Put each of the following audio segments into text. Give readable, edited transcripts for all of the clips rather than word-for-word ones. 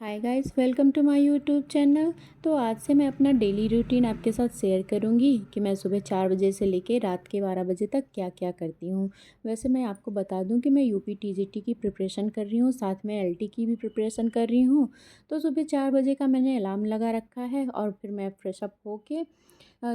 Hi guys, welcome to my YouTube channel. तो आज से मैं अपना डेली रूटीन आपके साथ शेयर करूंगी कि मैं सुबह 4 बजे से लेके रात के 12 बजे तक क्या क्या करती हूँ। वैसे मैं आपको बता दूं कि मैं यूपी टीजीटी की प्रिपरेशन कर रही हूँ, साथ में एलटी की भी प्रिपरेशन कर रही हूँ। तो सुबह 4 बजे का मैंने अलार्म लगा रखा है और फिर मैं फ्रेश अप होके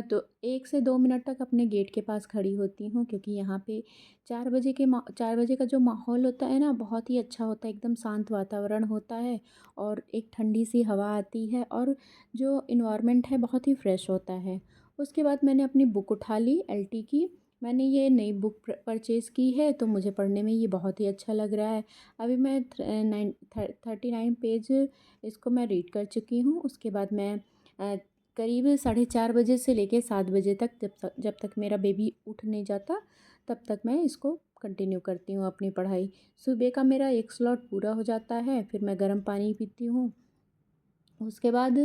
तो 1 से 2 मिनट तक अपने गेट के पास खड़ी होती हूँ, क्योंकि यहाँ पे 4 बजे का जो माहौल होता है ना, बहुत ही अच्छा होता है। एकदम शांत वातावरण होता है और एक ठंडी सी हवा आती है और जो इन्वायरमेंट है बहुत ही फ्रेश होता है। उसके बाद मैंने अपनी बुक उठा ली एलटी की। मैंने ये नई बुक परचेज़ की है, तो मुझे पढ़ने में ये बहुत ही अच्छा लग रहा है। अभी मैं 39 पेज इसको मैं रीड कर चुकी हूँ। उसके बाद मैं करीब 4:30 बजे से लेके 7 बजे तक, जब तक मेरा बेबी उठ नहीं जाता, तब तक मैं इसको कंटिन्यू करती हूँ अपनी पढ़ाई। सुबह का मेरा एक स्लॉट पूरा हो जाता है, फिर मैं गर्म पानी पीती हूँ। उसके बाद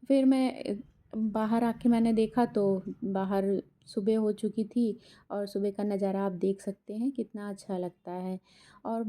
फिर मैं बाहर आके मैंने देखा तो बाहर सुबह हो चुकी थी और सुबह का नज़ारा आप देख सकते हैं कितना अच्छा लगता है। और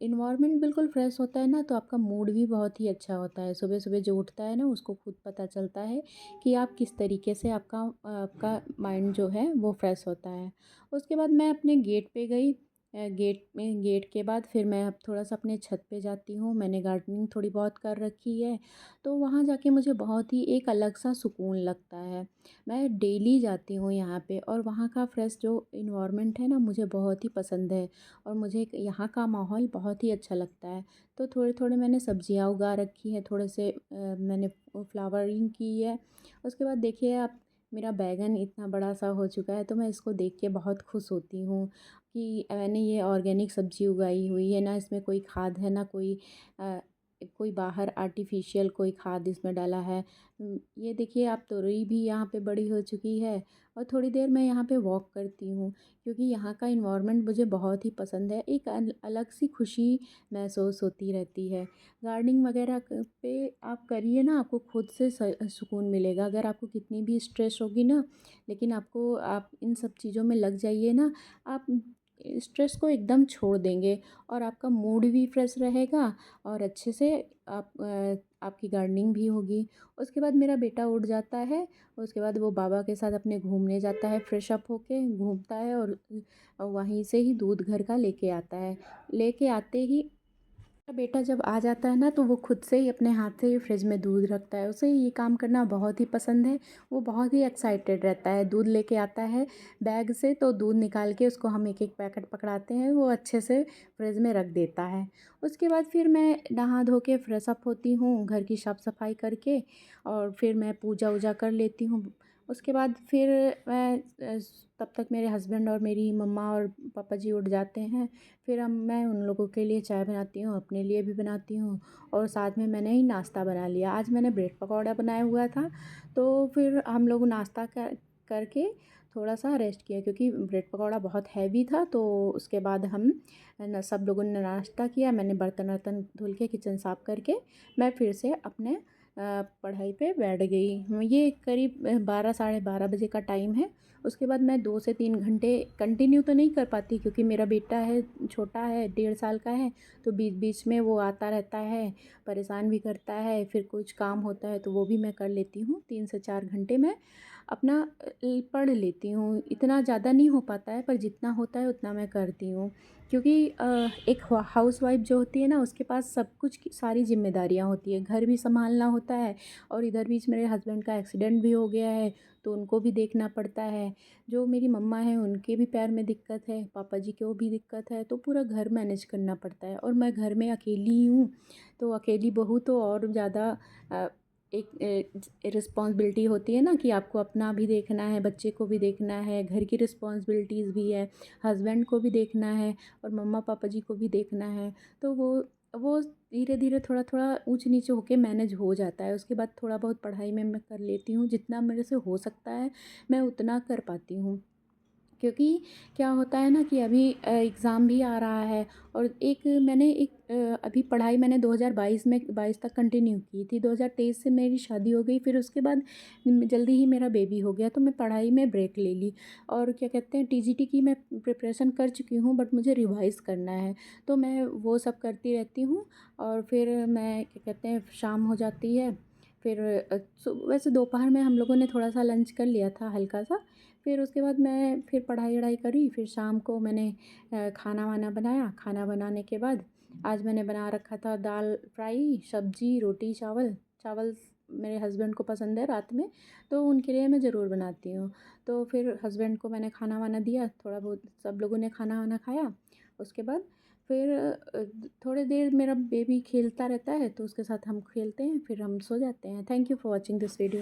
इन्वायरमेंट बिल्कुल फ्रेश होता है ना, तो आपका मूड भी बहुत ही अच्छा होता है। सुबह सुबह जो उठता है ना, उसको खुद पता चलता है कि आप किस तरीके से आपका आपका माइंड जो है वो फ्रेश होता है। उसके बाद मैं अपने गेट पे गई। गेट के बाद फिर मैं अब थोड़ा सा अपने छत पे जाती हूँ। मैंने गार्डनिंग थोड़ी बहुत कर रखी है, तो वहाँ जाके मुझे बहुत ही एक अलग सा सुकून लगता है। मैं डेली जाती हूँ यहाँ पे और वहाँ का फ्रेश जो इन्वायरमेंट है ना, मुझे बहुत ही पसंद है और मुझे यहाँ का माहौल बहुत ही अच्छा लगता है। तो थोड़े थोड़े मैंने सब्जियाँ उगा रखी हैं, थोड़े से मैंने फ्लावरिंग की है। उसके बाद देखिए आप, मेरा बैगन इतना बड़ा सा हो चुका है, तो मैं इसको देख के बहुत खुश होती हूँ कि मैंने ये ऑर्गेनिक सब्ज़ी उगाई हुई है ना, इसमें कोई खाद है ना अ, कोई बाहर आर्टिफिशियल कोई खाद इसमें डाला है। ये देखिए आप, तोरई भी यहाँ पे बड़ी हो चुकी है। और थोड़ी देर मैं यहाँ पे वॉक करती हूँ, क्योंकि यहाँ का इन्वायरमेंट मुझे बहुत ही पसंद है। एक अलग सी खुशी महसूस होती रहती है। गार्डनिंग वगैरह पे आप करिए ना, आपको खुद से सुकून मिलेगा। अगर आपको कितनी भी स्ट्रेस होगी ना, लेकिन आप इन सब चीज़ों में लग जाइए ना, आप स्ट्रेस को एकदम छोड़ देंगे और आपका मूड भी फ्रेश रहेगा और अच्छे से आपकी गार्डनिंग भी होगी। उसके बाद मेरा बेटा उठ जाता है। उसके बाद वो बाबा के साथ अपने घूमने जाता है, फ्रेश अप होके घूमता है और वहीं से ही दूध घर का लेके आता है। लेके आते ही बेटा जब आ जाता है ना, तो वो खुद से ही अपने हाथ से ही फ्रिज में दूध रखता है। उसे ये काम करना बहुत ही पसंद है। वो बहुत ही एक्साइटेड रहता है। दूध लेके आता है बैग से, तो दूध निकाल के उसको हम एक एक पैकेट पकड़ाते हैं, वो अच्छे से फ्रिज में रख देता है। उसके बाद फिर मैं नहा धो के फ्रेश अप होती हूँ, घर की साफ़ सफाई करके, और फिर मैं पूजा वूजा कर लेती हूँ। उसके बाद फिर मैं तब तक मेरे हस्बैंड और मेरी मम्मा और पापा जी उठ जाते हैं। फिर मैं उन लोगों के लिए चाय बनाती हूँ, अपने लिए भी बनाती हूँ और साथ में मैंने ही नाश्ता बना लिया। आज मैंने ब्रेड पकौड़ा बनाया हुआ था, तो फिर हम लोग नाश्ता करके थोड़ा सा रेस्ट किया, क्योंकि ब्रेड पकौड़ा बहुत हैवी था। तो उसके बाद हम सब लोगों ने नाश्ता किया। मैंने बर्तन वर्तन धुल के किचन साफ़ करके मैं फिर से अपने पढ़ाई पे बैठ गई। ये करीब 12 साढ़े 12 बजे का टाइम है। उसके बाद मैं 2 से 3 घंटे कंटिन्यू तो नहीं कर पाती, क्योंकि मेरा बेटा है, छोटा है, 1.5 साल का है। तो बीच बीच में वो आता रहता है, परेशान भी करता है। फिर कुछ काम होता है तो वो भी मैं कर लेती हूँ। 3 से 4 घंटे मैं अपना पढ़ लेती हूँ। इतना ज़्यादा नहीं हो पाता है, पर जितना होता है उतना मैं करती हूँ। क्योंकि एक हाउसवाइफ जो होती है ना, उसके पास सब कुछ की सारी जिम्मेदारियाँ होती है। घर भी संभालना होता है और इधर बीच मेरे हस्बैंड का एक्सीडेंट भी हो गया है, तो उनको भी देखना पड़ता है। जो मेरी मम्मा हैं, उनके भी पैर में दिक्कत है, पापा जी को भी दिक्कत है, तो पूरा घर मैनेज करना पड़ता है। और मैं घर में अकेली ही हूँ, तो अकेली बहू तो और ज़्यादा एक रिस्पॉन्सिबिलिटी होती है ना, कि आपको अपना भी देखना है, बच्चे को भी देखना है, घर की रिस्पॉन्सिबिलिटीज़ भी है, हस्बैंड को भी देखना है और मम्मा पापा जी को भी देखना है। तो वो धीरे धीरे थोड़ा थोड़ा ऊंच नीचे होके मैनेज हो जाता है। उसके बाद थोड़ा बहुत पढ़ाई में मैं कर लेती हूँ, जितना मेरे से हो सकता है मैं उतना कर पाती हूँ। क्योंकि क्या होता है ना कि अभी एग्ज़ाम भी आ रहा है और अभी पढ़ाई मैंने 2022 में 22 तक कंटिन्यू की थी। 2023 से मेरी शादी हो गई, फिर उसके बाद जल्दी ही मेरा बेबी हो गया, तो मैं पढ़ाई में ब्रेक ले ली। और क्या कहते हैं, टीजीटी की मैं प्रिपरेशन कर चुकी हूँ, बट मुझे रिवाइज़ करना है, तो मैं वो सब करती रहती हूँ। और फिर मैं क्या कहते हैं, शाम हो जाती है, फिर वैसे दोपहर में हम लोगों ने थोड़ा-सा लंच कर लिया था हल्का-सा। फिर उसके बाद मैं फिर पढ़ाई-वढ़ाई करी, फिर शाम को मैंने खाना-वाना बनाया। खाना बनाने के बाद आज मैंने बना रखा था दाल फ्राई, सब्ज़ी, रोटी, चावल। चावल मेरे हस्बैंड को पसंद है रात में, तो उनके लिए मैं ज़रूर बनाती हूँ। तो फिर हस्बैंड को मैंने खाना-वाना दिया, थोड़ा बहुत सब लोगों ने खाना-वाना खाया। उसके बाद फिर थोड़ी देर मेरा बेबी खेलता रहता है, तो उसके साथ हम खेलते हैं, फिर हम सो जाते हैं। Thank you for watching this video.